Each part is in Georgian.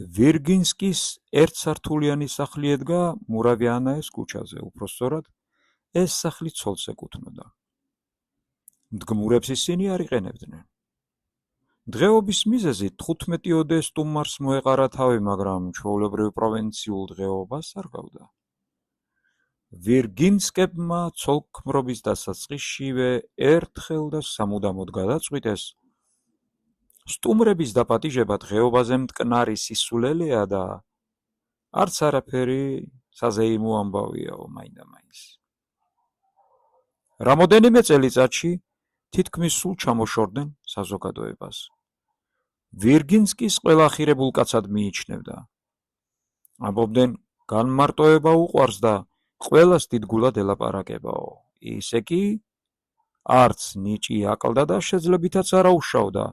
ვირგინსკის ერთსართულიანი სახლი ედგა მურავიანაეს ქუჩაზე, უпроსწორად ეს სახლი ცოლს ეკუთვნოდა. მდგმურებს ისინი არ იყენებდნენ. დღეობის მიზეზით 15-ოდე სტუმარს მოეყარა თავი, მაგრამ ჩვეულებრივ პროვინციულ დღეობას არ გავდა. ვირგინსკებმა ცოლ-ქმრობის დასაწყისშივე ერთხელ და სამუდამოდ გადაწყვიტეს, სტუმრების დაპატიჟება დღეობაზე მტკნარი სისულელეა და არც არაფერი საზეიმო ამბავიაო მაინდა-მაინც. რამოდენიმე წელიწადში თითქმის სულ ჩამოშორდნენ საზოგადოებას. ვირგინსკის ყველა ახირებულ კაცად მიიჩნევდა. ამბობდნენ, განმარტოება უყვარს და ყველას დიდგულად ელაპარაკებაო. ისე კი არც ნიჭი აკლდა და შეძლებითაც არ აუშავდა.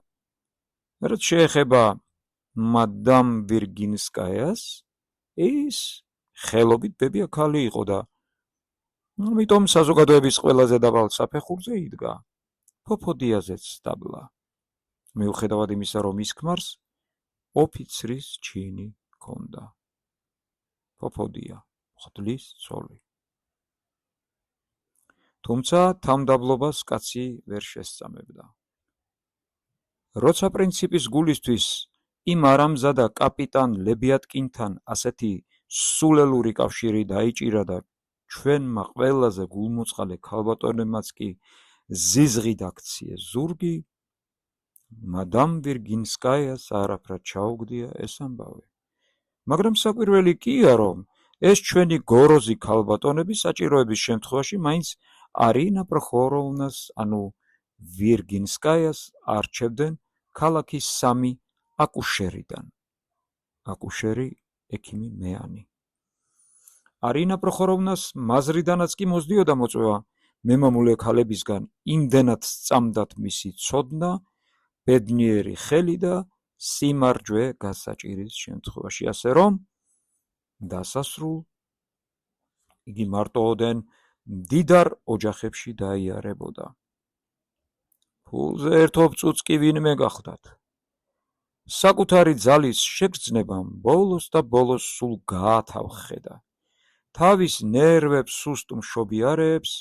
რაც შეეხება მადამ ვირგინსკაიას, ის ხელობით ბებია ქალი იყო და ამიტომ საზოგადოების ყველაზე დაბალ საფეხურზე იდგა. ფოფოდიაზეც დაბლა. მიუხედავად იმისა, რომ ის ქმარს ოფიცრის ჩინი ჰქონდა. ფოფოდია, ღვთლის ცოლი. თუმცა თამდაბლობას კაცი ვერ შესწამებდა. როცა პრინციპის გულისთვის იმ არამზადა კაპიტან ლებიატკინთან ასეთი სულელური კავშირი დაიჭირა და ჩვენმა ყველაზე გულმოწყალე ქალბატონებმაც კი ზიზღით აქციეს ზურგი, მადამ ვირგინსკაიას არაფრად ჩაუგდია ეს ამბავი. მაგრამ საკვირველი კია, რომ ეს ჩვენი გოროზი ქალბატონები საჭიროების შემთხვევაში მაინც არინა პროხოროვნას, ანუ ვირგინსკაიას არჩევდნენ ქალაქის 3 აკუშერიდან. აკუშერი ექიმი მეანი. არინა პროხოროვნას მაზრიდანაც კი მოსდიოდა მოწვევა მემამულე ქალებისგან, იმდენად სწამდათ მისი ცოდნა, ბედნიერი ხელი და სიმარჯვე გასაჭირის შემთხვევაში, ასე რომ დასასრულ იგი მარტოოდენ მდიდარ ოჯახებში დაიარებოდა. ფულზე ერთობ წუთს კი ვინმე გახდათ. საკუთარი ძალის შეგრძნებამ ბოლოს და ბოლოს სულ გაათავხედა. თავის ნერვებს სუსტ მშობიარებს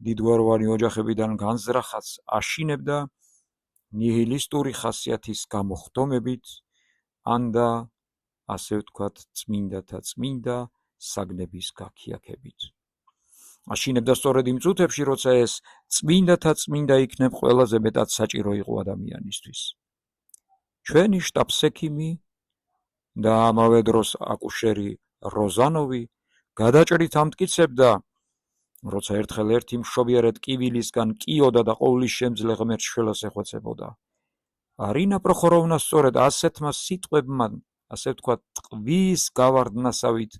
დიდგვაროვანი ოჯახებიდან განზრახაც აშინებდა ნიჰილისტური ხასიათის გამოხდომებით, ანდა ასე ვთქვათ წმინდათა წმინდა საგნების გაქიაქებით. აშინებდა სწორედ იმ წუთებში, როცა ეს წმინდათა წმინდა იქნებ ყველაზე მეტად საჭირო იყო ადამიანისთვის. ჩვენი შტაბს-ექიმი და ამავე დროს აკუშერი როზანოვი გადაჭრით ამტკიცებდა, როცა ერთხელ ერთი მშობიარეთ კივილისგან კიოდა და ყოვლის შემძლე ღმერთს შველას ეხვეწებოდა. არინა პროხოროვნა სწორედ ასეთმა სიტყვებმა, ასე ვთქვათ, ტყვის გავარდნასავით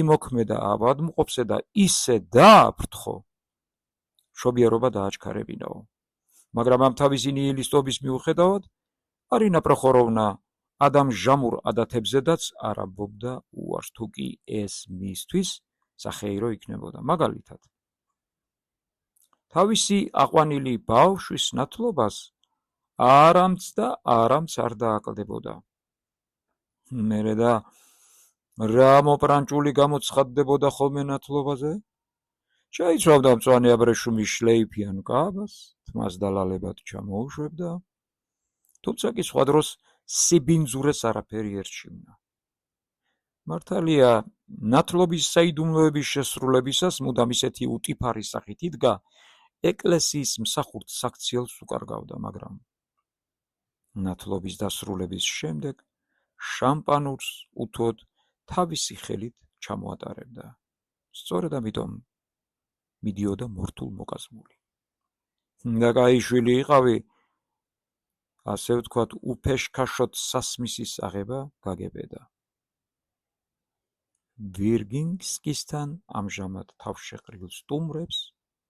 იმოქმედა ავადმყოფზე და ისე დააფრთხო, მშობიარობა დააჩქარებინაო. მაგრამ ამ თავისი ნიჰილისტობის მიუხედავად, არინა პროხოროვნა ადამ ჟამურ ადათებზედაც არ ამბობდა უარს, თუ კი ეს მისთვის სახეირო იქნებოდა. მაგალითად, თავისი აყვანილი ბავშვის ნათლობას არამც და არამც არ დააკლდებოდა. მერე და რა მოპრანჭული გამოცხადდებოდა ხოლმე ნათლობაზე? ჩაიცვავდა მწვანე აბრეშუმის შლეიფიან კაბას, თმას დალალებად ჩამოუშვებდა, თუმცა კი სხვა დროს სიბინძურეს არაფერი ერჩივნა. მართალია, ნათლობის საიდუმლოების შესრულებისას მუდამ ისეთი უტიფარი სახით იდგა, ეკლესიის მსახურთ საქციელს უკარგავდა, მაგრამ ნათლობის დასრულების შემდეგ შამპანურს უთოდ თავისი ხელით ჩამოატარებდა. სწორედ ამიტომ მიდიოდა მორთულ მოკაზმული. და კაიშვილი იყავი, ასე ვთქვათ, უფეშქაშოთ სასმისის აღება გაგებედა. ვირგინსკისთან ამჟამად თავშეყრილ სტუმრებს,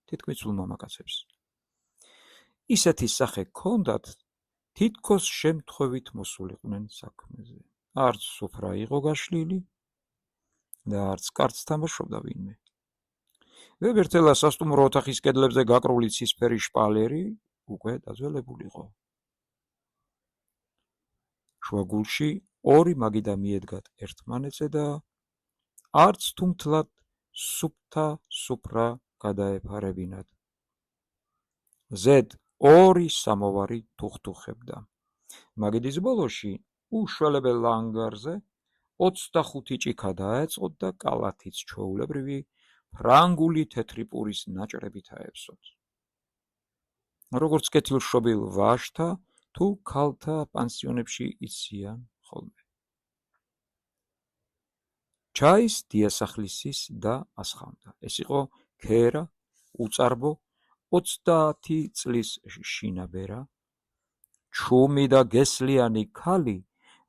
თითქმის სულ მამაკაცებს, ისეთი სახე ჰქონდათ, თითქოს შემთხვევით მოსულიყვნენ საქმეზე. არც სუფრა იყო გაშლილი და არც კარტს თამაშობდა ვინმე. ვებერთელა სასტუმრო ოთახის კედლებზე გაკრული ცისფერი შპალერი უკვე დაძველებულიყო. შუაგულში ორი მაგიდა მიედგათ ერთმანეთზე და არც თუ მთლად სუფთა სუფრა გადაეფარებინათ. ზედ ორი სამოვარი თუხთუხებდა. მაგიდის ბოლოში უშველებელ ლანგარზე 25 ჭიქა დაეწყოთ და კალათიც ჩვეულებრივი ფრანგული თეთრი პურის ნაჭრებით აეცოთ. როგორც კეთილშობილ ვაჟთა თუ ქალთა პანსიონებში იციან ხოლმე. ჩაის დიასახლისის და ასხამდა. ეს იყო ქერა, უწარბო, 30 წლის შინაბერა, ჩუმი და გესლიანი ქალი,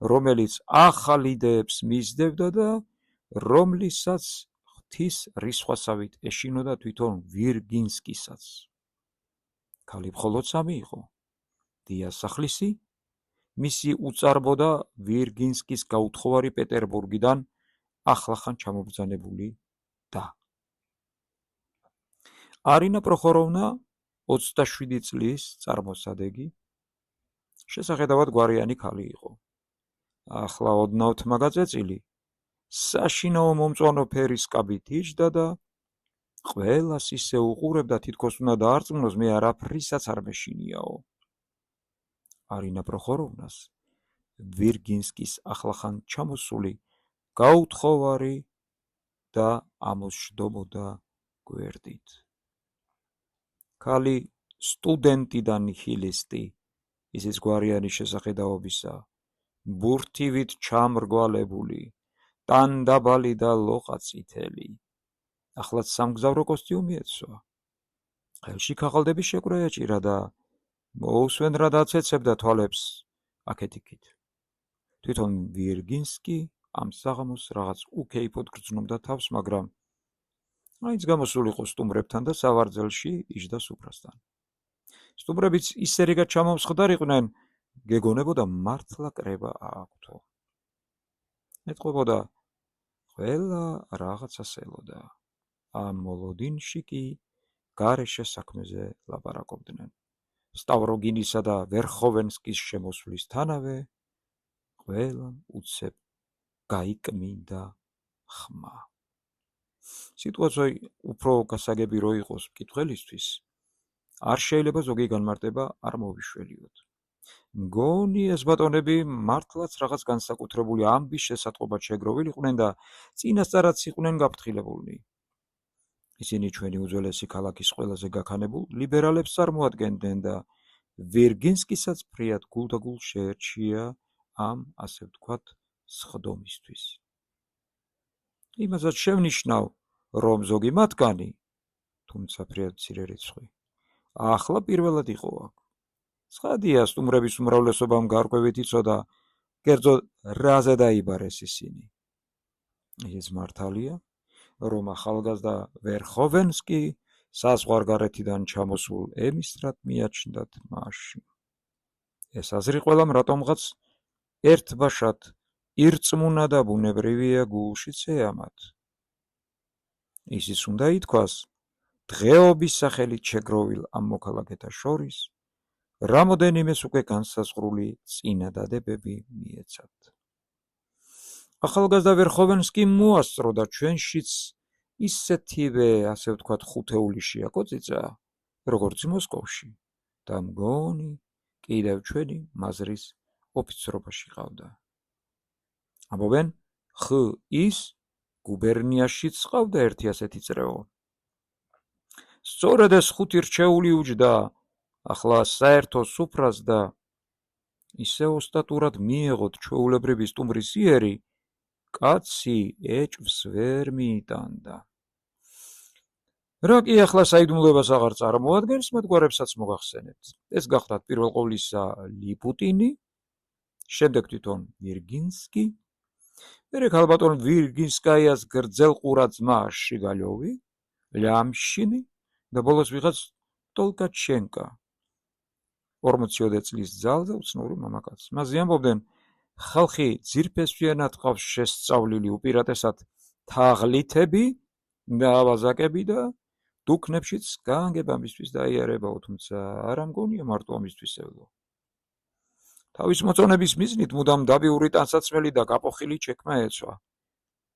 რომელიც ახალ იდეებს მისდევდა და რომლისაც ღვთის რისხვასავით ეშინოდა თვითონ ვირგინსკისაც. ქალი მხოლოდ სამი იყო: დიასახლისი, მისი უწარბო და ვირგინსკის გაუთხოვარი პეტერბურგიდან ახლახან ჩამობრძანებული და. არინა პროხოროვნა 27 წლის წარმოსადეგი, შესახედავად გვარიანი ქალი იყო. ახლა ოდნავთ მაგაწეწილი, საშინაო მომწვანო ფერის კაბით იჯდა და ყველას ისე უყურებდა, თითქოს უნდა დაარწმუნოს მე არაფრისაც არ მეშინიაო. არინა პროხოროვნას ვირგინსკის ახლახან ჩამოსული გაუთხოვარი და ამოსჯდომოდა გვერდით. ქალი სტუდენტი და ნიჰილისტი, ისიც გვარიანი შესახედაობისა, ბურთივით ჩამრგვალებული, ტანდაბალი და ლოყაწითელი. ახლაც სამგზავრო კოსტიუმი ეცვა. ხელში ქაღალდები შეკვრა ეჭირა და მოუსვენრად აცეცებდა თვალებს აქეთ-იქით. თვითონ ვირგინსკი ამ საღამოს რაღაც უკეიფოდ გრძნობდა თავს, მაგრამ მაინც გამოსულიყო სტუმრებთან და სავარძელში იჯდა სუფრასთან. სტუმრებიც ისე რიგად ჩამომსხდარიყვნენ, გეგონებოდა მართლა კრება ააქვთო. ეტყობოდა ყველა რაღაცას ელოდა. ამ მოლოდინში კი გარეშე საქმეზე ლაპარაკობდნენ. სტავროგინისა და ვერხოვენსკის შემოსვლისთანავე ყველამ უცებ გაიკმინდა ხმა. სიტუაცია უფრო გასაგები რო იყოს მკითხველისთვის, არ შეიძლება ზოგი განმარტება არ მოვიშველიოთ. მგონი ეს ბატონები მართლაც რაღაც განსაკუთრებული ამბის შესატყობად შეგროვილიყვნენ და წინასწარაც იყვნენ გაფრთხილებულნი. ისინი ჩვენი უძველესი ქალაქის ყველაზე გაქანებულ ლიბერალებს წარმოადგენდნენ და ვირგინსკისაც ფრიად გულდაგულ შეერჩია ამ, ასე ვთქვათ, სხდომისთვის. იმასაც შევნიშნავ, რომ ზოგი მათგანი, თუმცა ფრიად მცირე რიცხვი, ახლა პირველად იყო აქ. ცხადია, სტუმრების უმრავლესობამ გარკვევით იცოდა, კერძოდ რაზე დაიბარეს ისინი. ის მართალია, რომ ახალგაზრდა ვერხოვენსკი საზღვარგარეთიდან ჩამოსულ ემისტრად მიაჩნდათ მაშინ. ეს აზრი ყველამ რატომღაც ერთბაშად ირწმუნა და ბუნებრივია გულშიც ეამათ. ისიც უნდა ითქვას, დღეობის სახელით შეგროვილ ამ მოქალაქეთა შორის რამოდენიმეს უკვე განსაზღვრული წინადადებები მიეცათ. ახალგაზრდა ვერხოვენსკიმ მოასწრო და ჩვენშიც ისეთივე, ასე ვთქვათ, ხუთეული შეაკოწიცა, როგორც მოსკოვში და მგონი კიდევ ჩვენი მაზრის ოფიცრობაში ყავდა. ამბობენ, ხ-ის გუბერნიაშიც ყავდა ერთი ასეთი წრეო. სწორედ ეს 5 რჩეული უჯდა ახლა საერთო სუფრას და ისე ოსტატურად მიეღოთ ჩვეულებრივი სტუმრის იერი, კაცი ეჭვს ვერ მიიტანდა. რა კი ახლა საიდუმლოებას აღარ წარმოადგენს, მეტგვარებსაც მოგახსენებთ. ეს გახლავთ პირველ ყოვლისა ლიპუტინი, შემდეგ თვითონ ვირგინსკი, მერე ქალბატონ ვირგინსკაიას გრძელ ყურა ძმა შიგალოვი, ლямშინი და ბოლოს ვიღაც ტოლკაჩენკა. 40 წლის ძალზე უცნაური მამაკაცი. მასზე ამბობდნენ, ხალხი ძირფესვიანად ყავს შესწავლილი, უპირატესად თაღლითები და ავაზაკები და დუქნებშიც გაანგებამისთვის დაიარებაო, თუმცა არ ამგონია მარტო ამისთვისევლო. თავის მოწონების მიზნით მუდამ დაბიური ტანსაცმელი და გაპოხილი ჩექმა ეცვა.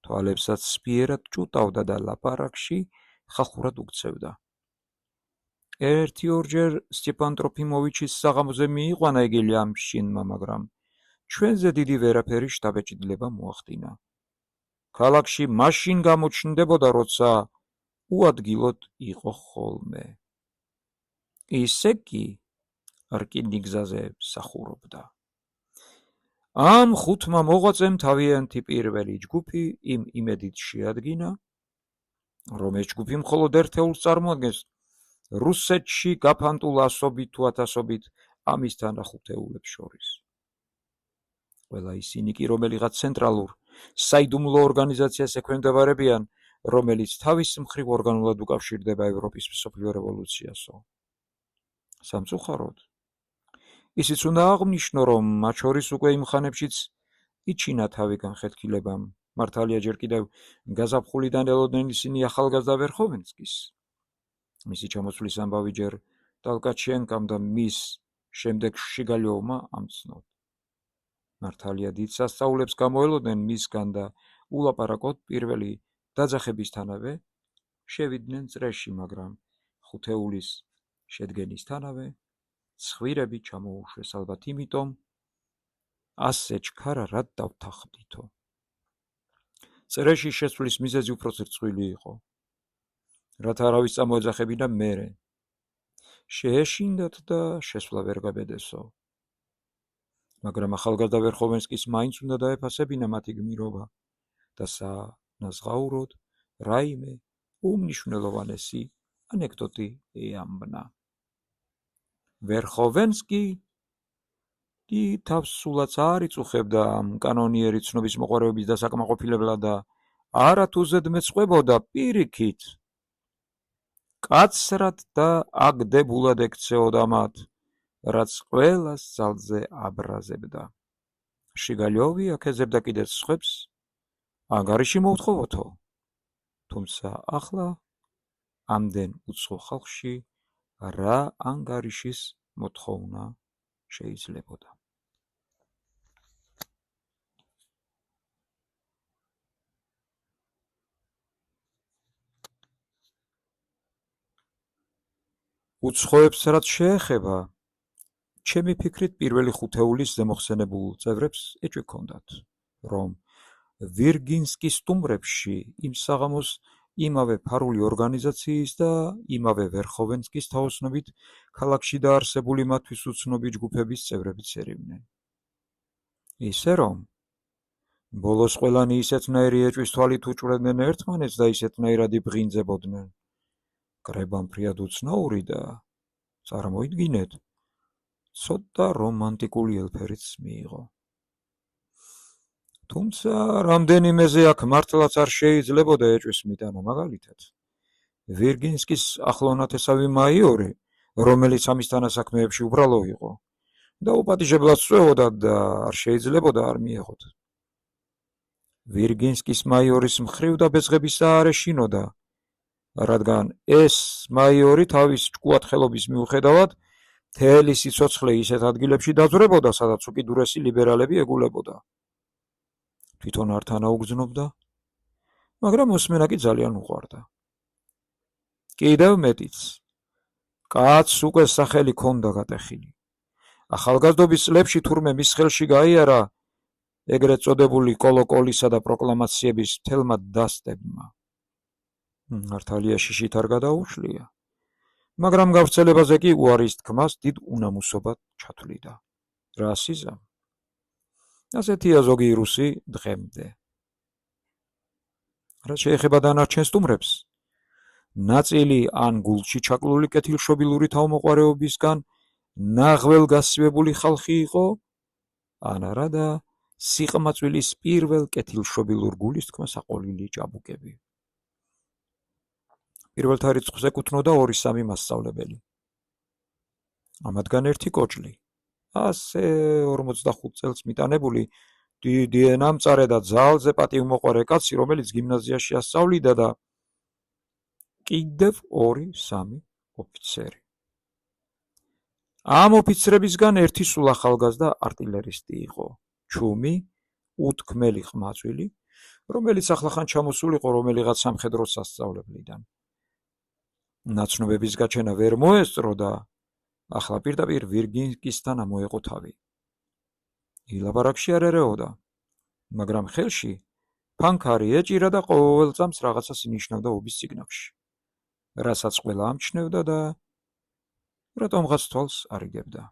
თვალებსაც სპიერად ჭუტავდა და ლაპარაკში ხალხურად უქცევდა. ერთი-ორჯერ სტეპან ტროფიმოვიჩის საღამოზე მიიყვანა იგი ლიამშინმა, მაგრამ ჩვენზე დიდი ვერაფერი შთაბეჭდილება მოახდინა. ქალაქში მაშინ გამოჩნდებოდა, როცა უადგილოდ იყო ხოლმე. ისე კი რკინიგზაზე მსახურობდა. ამ ხუთმა მოღვაწემ თავიანთი პირველი ჯგუფი იმ იმედით შეადგინა, რომ ეს ჯგუფი მხოლოდ ერთეულს წარმოადგენს რუსეთში გაფანტულ ასობით თუ ათასობით ამის თანახუთეულებს შორის. ყველა ისინი კი რომელიღაც ცენტრალურ საიდუმლო ორგანიზაციას ექვემდებარებიან, რომელიც თავის მხრივ ორგანულად უკავშირდება ევროპის მსოფლიო რევოლუციასო. სამწუხაროდ, ისიც უნდა აღვნიშნო, რომ მათ შორის უკვე იმ ხანებშიც იჩინა თავი განხეთქილებამ. მართალია ჯერ კიდევ გაზაფხულიდან ელოდნენ ისინი ახალგაზრდა ვერხოვენსკის. მისი ჩამოსვლის ამბავი ჯერ ტალკაჩენკამ და მის შემდეგ შიგალიოვმა ამცნოდ. მართალია დიდ სასწაულებს გამოელოდნენ მისგან და ულაპარაკოდ პირველი დაძახებისთანავე შევიდნენ წრეში, მაგრამ ხუთეულის შედგენისთანავე ცხვირები ჩამოუშვეს, ალბათ იმიტომ, ასე ჩქარა რად დავთანხმდითო. წრეში შესვლის მიზეზი უფრო წრწყვილი იყო, რათა არავის წამოეძახებინა მერე. შეეშინდათ და შესვლა ვერ გაბედესო. მაგრამ ახალგაზრდა ვერხოვენსკის მაინც უნდა დაეფასებინა მათი გმირობა და სანაზღაუროდ რაიმე უმნიშვნელოვანესი ანეკდოტი ეამბნა. ვერხოვენსკი კი თავს სულაც არ იწუხებდა ამ კანონიერი ცნობის მოყვარეობის დასაკმაყოფილებლად და არათუ ზედმეც ყვებოდა, პირიქით კაცრად და აგდებულად ექცეოდა მათ, რაც ყველას ძალზე აბრაზებდა. შიგალიოვი აქეზებდა კიდეც სხვებს, ანგარიში მოუთხოვოთო, თუმცა ახლა ამდენ უცხო ხალხში რა ანგარიშის მოთხოვნა შეიძლებოდა. უცხოებს რაც შეეხება, ჩემი ფიქრით პირველი ხუთეულის ზემოხსენებულ წევრებს ეჭვი ჰქონდათ, რომ ვირგინსკის სტუმრებში იმ საღამოს იმავე ფარული ორგანიზაციის და იმავე ვერხოვენსკის თაოსნობით ქალაქში დაარსებული მათთვის უცნობი ჯგუფების წევრებიც ერივნენ. ისე რომ ბოლოს ყველანი ისეთნაირი ეჭვის თვალით უჭვრედნენ ერთმანეთს და ისეთნაირად იბღინძებოდნენ. კრებამფრიად უცნაური და წარმოიდგინეთ, ცოტა რომანტიკული ელფერიც მიიღო. თუმცა რამდენიმეზე აქ მართლაც არ შეიძლებოდა ეჭვის მიტანა. მაგალითად, ვირგინსკის ახლონათესავი მაიორი, რომელიც ამის თანასაქმეებში უბრალო იყო და უპატიჟებლად სწვეოდა და არ შეიძლებოდა არ მიეღოთ. ვირგინსკის მაიორის მხრივ დაბეძღებისა არ ეშინოდა, რადგან ეს მაიორი თავის ჭკუატხელობის მიუხედავად მთელი სიცოცხლე ისეთ ადგილებში დაძვრებოდა, სადაც უკიდურესი ლიბერალები ეგულებოდა. თვითონ არ თანაუგრძნობდა, მაგრამ მოსმენა კი ძალიან უყვარდა. კიდევ მეტიც, კაცს უკვე სახელი ჰქონდა გატეხილი. ახალგაზრდობის წლებში თურმე მის ხელში გაიარა ეგრეთ წოდებული კოლოკოლისა და პროკლამაციების მთელმა დასდებმა. მართალია შიშით არ გადაუშლია, მაგრამ გავრცელებაზე კი უარის თქმას დიდ უნამუსობად ჩათვლიდა. რა სიზამ? ასეთია ზოგი რუსი დღემდე. რაც შეეხება დანარჩენ სტუმრებს, ნაწილი ან გულში ჩაკლული კეთილშობილური თავმოყვარეობისგან ნაღველ გასცემებული ხალხი იყო, ან არა და სიყმაწვილის პირველ კეთილშობილურ გულისთქმას აყოლილი ჭაბუკები. პირველთა რიცხვს ეკუთვნოდა 2-3 მასწავლებელი. ამათგან ერთი კოჭლი, ასე 45 წელს მიტანებული, დიდი ენამწარე და ძალზე პატივმოყვარე კაცი, რომელიც გიმნაზიაში ასწავლიდა და კიდევ 2-3 ოფიცერი. ამ ოფიცრებისგან ერთი სულ ახალგაზრდა არტილერისტი იყო, ჩუმი, უთქმელი ყმაწვილი, რომელიც ახლახან ჩამოსულიყო რომელიღაც სამხედრო სასწავლებლიდან. ნაცნობების გაჩენა ვერ მოესწრო და ახლა პირდაპირ ვირგინსკისთან ამოეყო თავი. ილაპარაკში არ ერეოდა, მაგრამ ხელში ფანქარი ეჭირა და ყოველ წამს რაღაცას ინიშნავდა ობის წიგნებში, რასაც ყველა ამჩნევდა და რატომღაც თვალს არ იგებდა.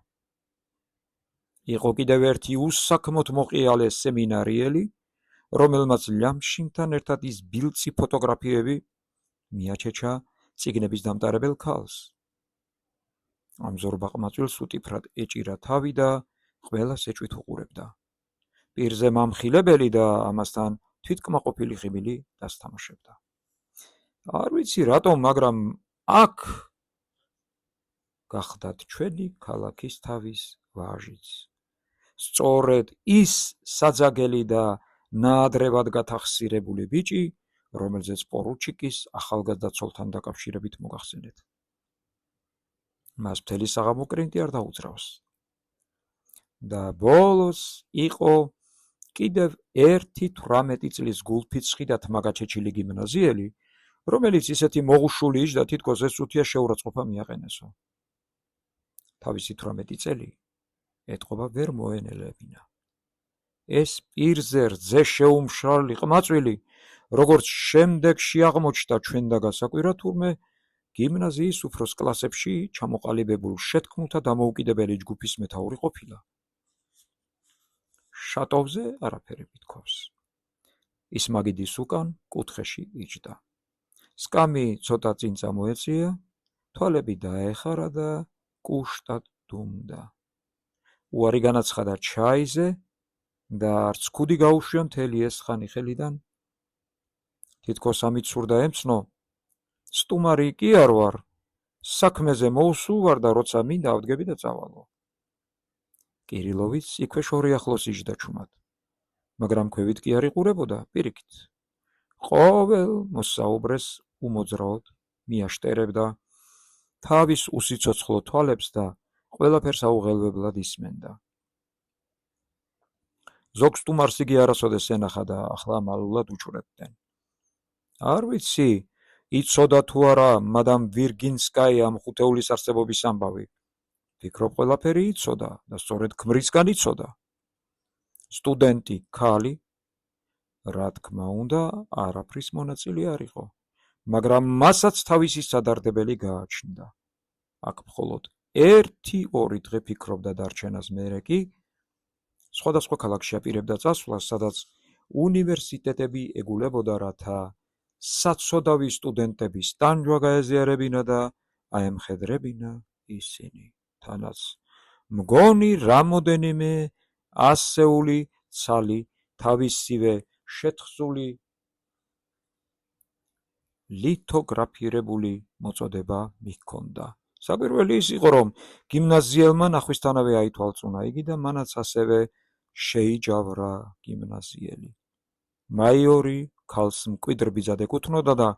იყო კიდევ ერთი უსაქმოდ მოყიალე სემინარიელი, რომელმაც ლямშინთან ერთად ის ბილწი ფოტოგრაფიები მიაჩეჩა წიგნების დამტარებელ ქალს. ამ ზორბა ყმაწვილს უტიფრად ეჭირა თავი და ყველას ეჭვით უყურებდა. პირზე მამხილებელი და ამასთან თვითკმაყოფილი ხიბილი დასთამაშებდა. არ ვიცი რატომ, მაგრამ აქ გახდათ ჩვენი ქალაქის თავის ვაჟიც. სწორედ ის საძაგელი და ნაადრევად გათახსირებული ბიჭი, რომელზეც პორუჩიკის ახალგაზრდა ცოლთან დაკავშირებით მოგახსენეთ. მას მთელი საღამო კრინტი არ დაუძრავს. და ბოლოს იყო კიდევ ერთი 18 წლის გულფიცხი და თმაგაჩეჩილი გიმნაზიელი, რომელიც ისეთი მოღუშული იჯდა, თითქოს ეს უთია შეურაცხყოფა მიაყენესო. თავისი 18 წელი ეთყობა ვერ მოენელებინა. ეს პირზე რძე შეუმშრალი ყმაწვილი, როგორც შემდეგში აღმოჩნდა ჩვენ და გასაკვირა, თურმე გიმნაზიის უფროს კლასებში ჩამოყალიბებულ შეთქმულთა დამოუკიდებელი ჯგუფის მეთაური ყოფილა. შატოვზე არაფერი მithქვავს. ის მაგიდის უკან კუთხეში იჯდა. სკამი ცოტა წინ წამოეწია, თვალები დაეხარა და კუშტად დუმდა. უარი განაცხადა ჩაიზე და არც ქუდი გაუშვია მთელი ეს ხანი ხელიდან. თითქოს ამით სურდა ემცნო, სტუმარი კი არ ვარ, საქმეზე მოვსულ ვარ და როცა მინდა ავდგები და წავალო. კირილოვიც იქვე შორი ახლოს იჯდა ჩუმად, მაგრამ ქვევით კი არ იყურებოდა, პირიქით. ყოველ მოსაუბრეს უმოძრაოდ მიაშტერებდა, თავის უსიცოცხლო თვალებს და ყველაფერს აუღელვებლად ისმენდა. ზოგ სტუმარს იგი არასოდეს ენახა და ახლა მალულად უჭვრეტდნენ. არ ვიცი, იცოდა თუ არა მადამ ვირგინსკაია მხუთეულის არსებობის ამბავი. ფიქრობ ყველაფერი იცოდა და სწორედ ქმრისგან იცოდა. სტუდენტი ქალი, რა თქმა უნდა, არაფრის მონაწილე არ იყო, მაგრამ მასაც თავისი სადარდებელი გააჩნდა. აქ მხოლოდ 1-2 დღე ფიქრობდა დარჩენას, მერე კი სხვადასხვა ქალაქში აპირებდა წასვლას, სადაც უნივერსიტეტები ეგულებოდა, რათა საცოდავი სტუდენტების ტანჯვა გაეზიარებინა და აემხედრებინა ისინი. თანაც მგონი რამოდენიმე ასეული ცალი თავისივე შეთხზული ლითოგრაფირებული მოწოდება მიჰქონდა. საკვირველი ის იყო, რომ გიმნაზიელმა ნახვისთანავე აითვალწუნა იგი და მანაც ასევე შეიჯავრა გიმნაზიელი. მაიორი ქალს მკვიდრ ბიძად ეკუთვნოდა და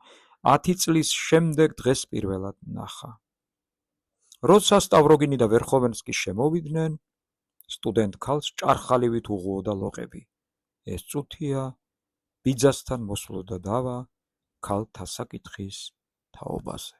10 წლის შემდეგ დღეს პირველად ნახა. როცა სტავროგინი და ვერხოვენსკი შემოვიდნენ, სტუდენტ ქალს ჭარხალივით უღუოდა ლოყები. ეს წუთია ბიძასთან მოსვლოდა დავა ქალთა საკითხის თაობაზე.